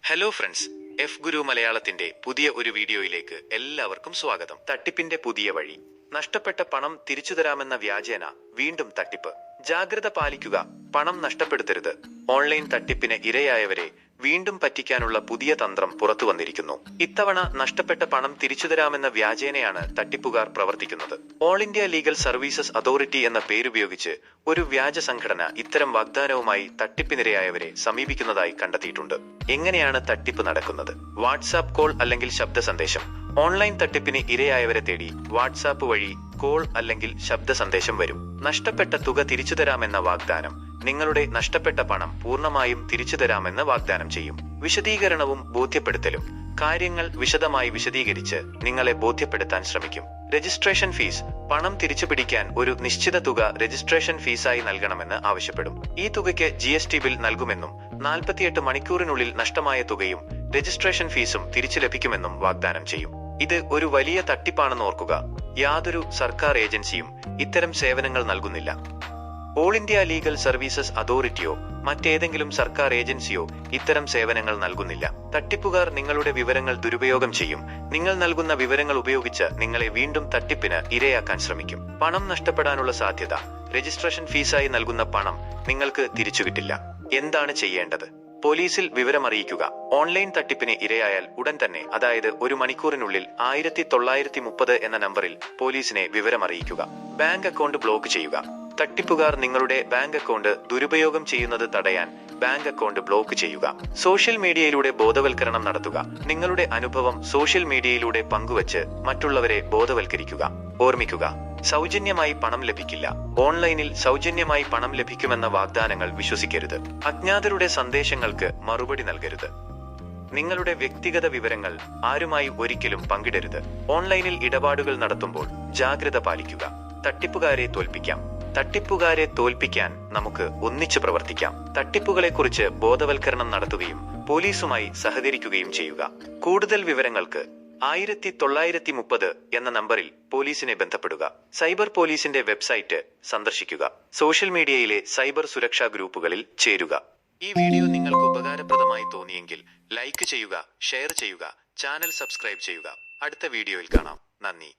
Hello friends, F ഗുരു മലയാളത്തിന്റെ പുതിയ ഒരു വീഡിയോയിലേക്ക് എല്ലാവർക്കും സ്വാഗതം. തട്ടിപ്പിന്റെ പുതിയ വഴി. നഷ്ടപ്പെട്ട പണം തിരിച്ചു തരാമെന്ന വ്യാജേന വീണ്ടും തട്ടിപ്പ്. ജാഗ്രത പാലിക്കുക, പണം നഷ്ടപ്പെടുത്തരുത്. ഓൺലൈൻ തട്ടിപ്പിന് ഇരയായവരെ വീണ്ടും പറ്റിക്കാനുള്ള പുതിയ തന്ത്രം പുറത്തു വന്നിരിക്കുന്നു. ഇത്തവണ നഷ്ടപ്പെട്ട പണം തിരിച്ചു തരാമെന്ന വ്യാജേനയാണ് തട്ടിപ്പുകാർ പ്രവർത്തിക്കുന്നത്. All India legal services authority എന്ന പേരുപയോഗിച്ച് ഒരു വ്യാജ സംഘടന ഇത്തരം വാഗ്ദാനവുമായി തട്ടിപ്പിനിരയായവരെ സമീപിക്കുന്നതായി കണ്ടെത്തിയിട്ടുണ്ട്. എങ്ങനെയാണ് തട്ടിപ്പ് നടക്കുന്നത്? വാട്സാപ്പ് കോൾ അല്ലെങ്കിൽ ശബ്ദ സന്ദേശം. ഓൺലൈൻ തട്ടിപ്പിന് ഇരയായവരെ തേടി വാട്സാപ്പ് വഴി കോൾ അല്ലെങ്കിൽ ശബ്ദ സന്ദേശം വരും. നഷ്ടപ്പെട്ട തുക തിരിച്ചു തരാമെന്ന വാഗ്ദാനം. നിങ്ങളുടെ നഷ്ടപ്പെട്ട പണം പൂർണ്ണമായും തിരിച്ചു തരാമെന്ന് വാഗ്ദാനം ചെയ്യും. വിശദീകരണവും ബോധ്യപ്പെടുത്തലും. കാര്യങ്ങൾ വിശദമായി വിശദീകരിച്ച് നിങ്ങളെ ബോധ്യപ്പെടുത്താൻ ശ്രമിക്കും. Registration fees. പണം തിരിച്ചുപിടിക്കാൻ ഒരു നിശ്ചിത തുക രജിസ്ട്രേഷൻ ഫീസായി നൽകണമെന്ന് ആവശ്യപ്പെടും. ഈ തുകയ്ക്ക് GST ബിൽ നൽകുമെന്നും 48 മണിക്കൂറിനുള്ളിൽ നഷ്ടമായ തുകയും രജിസ്ട്രേഷൻ ഫീസും തിരിച്ചു ലഭിക്കുമെന്നും വാഗ്ദാനം ചെയ്യും. ഇത് ഒരു വലിയ തട്ടിപ്പാണെന്ന് ഓർക്കുക. യാതൊരു സർക്കാർ ഏജൻസിയും ഇത്തരം സേവനങ്ങൾ നൽകുന്നില്ല. ഓൾ ഇന്ത്യ ലീഗൽ സർവീസസ് അതോറിറ്റിയോ മറ്റേതെങ്കിലും സർക്കാർ ഏജൻസിയോ ഇത്തരം സേവനങ്ങൾ നൽകുന്നില്ല. തട്ടിപ്പുകാർ നിങ്ങളുടെ വിവരങ്ങൾ ദുരുപയോഗം ചെയ്യും. നിങ്ങൾ നൽകുന്ന വിവരങ്ങൾ ഉപയോഗിച്ച് നിങ്ങളെ വീണ്ടും തട്ടിപ്പിന് ഇരയാക്കാൻ ശ്രമിക്കും. പണം നഷ്ടപ്പെടാനുള്ള സാധ്യത. രജിസ്ട്രേഷൻ ഫീസായി നൽകുന്ന പണം നിങ്ങൾക്ക് തിരിച്ചു കിട്ടില്ല. എന്താണ് ചെയ്യേണ്ടത്? പോലീസിൽ വിവരമറിയിക്കുക. ഓൺലൈൻ തട്ടിപ്പിന് ഇരയായാൽ ഉടൻ തന്നെ, അതായത് 1 മണിക്കൂറിനുള്ളിൽ 1930 എന്ന നമ്പറിൽ പോലീസിനെ വിവരമറിയിക്കുക. ബാങ്ക് അക്കൗണ്ട് ബ്ലോക്ക് ചെയ്യുക. തട്ടിപ്പുകാർ നിങ്ങളുടെ ബാങ്ക് അക്കൗണ്ട് ദുരുപയോഗം ചെയ്യുന്നത് തടയാൻ ബാങ്ക് അക്കൗണ്ട് ബ്ലോക്ക് ചെയ്യുക. സോഷ്യൽ മീഡിയയിലൂടെ ബോധവൽക്കരണം നടത്തുക. നിങ്ങളുടെ അനുഭവം സോഷ്യൽ മീഡിയയിലൂടെ പങ്കുവച്ച് മറ്റുള്ളവരെ ബോധവൽക്കരിക്കുക. ഓർമ്മിക്കുക, സൗജന്യമായി പണം ലഭിക്കില്ല. ഓൺലൈനിൽ സൗജന്യമായി പണം ലഭിക്കുമെന്ന വാഗ്ദാനങ്ങൾ വിശ്വസിക്കരുത്. അജ്ഞാതരുടെ സന്ദേശങ്ങൾക്ക് മറുപടി നൽകരുത്. നിങ്ങളുടെ വ്യക്തിഗത വിവരങ്ങൾ ആരുമായി ഒരിക്കലും പങ്കിടരുത്. ഓൺലൈനിൽ ഇടപാടുകൾ നടത്തുമ്പോൾ ജാഗ്രത പാലിക്കുക. തട്ടിപ്പുകാരെ തോൽപ്പിക്കാം. തട്ടിപ്പുകാരെ തോൽപ്പിക്കാൻ നമുക്ക് ഒന്നിച്ചു പ്രവർത്തിക്കാം. തട്ടിപ്പുകളെക്കുറിച്ച് ബോധവൽക്കരണം നടത്തുകയും പോലീസുമായി സഹകരിക്കുകയും ചെയ്യുക. കൂടുതൽ വിവരങ്ങൾക്ക് 1930 എന്ന നമ്പറിൽ പോലീസിനെ ബന്ധപ്പെടുക. സൈബർ പോലീസിന്റെ വെബ്സൈറ്റ് സന്ദർശിക്കുക. സോഷ്യൽ മീഡിയയിലെ സൈബർ സുരക്ഷാ ഗ്രൂപ്പുകളിൽ ചേരുക. ഈ വീഡിയോ നിങ്ങൾക്ക് ഉപകാരപ്രദമായി തോന്നിയെങ്കിൽ ലൈക്ക് ചെയ്യുക, ഷെയർ ചെയ്യുക, ചാനൽ സബ്സ്ക്രൈബ് ചെയ്യുക. അടുത്ത വീഡിയോയിൽ കാണാം. നന്ദി.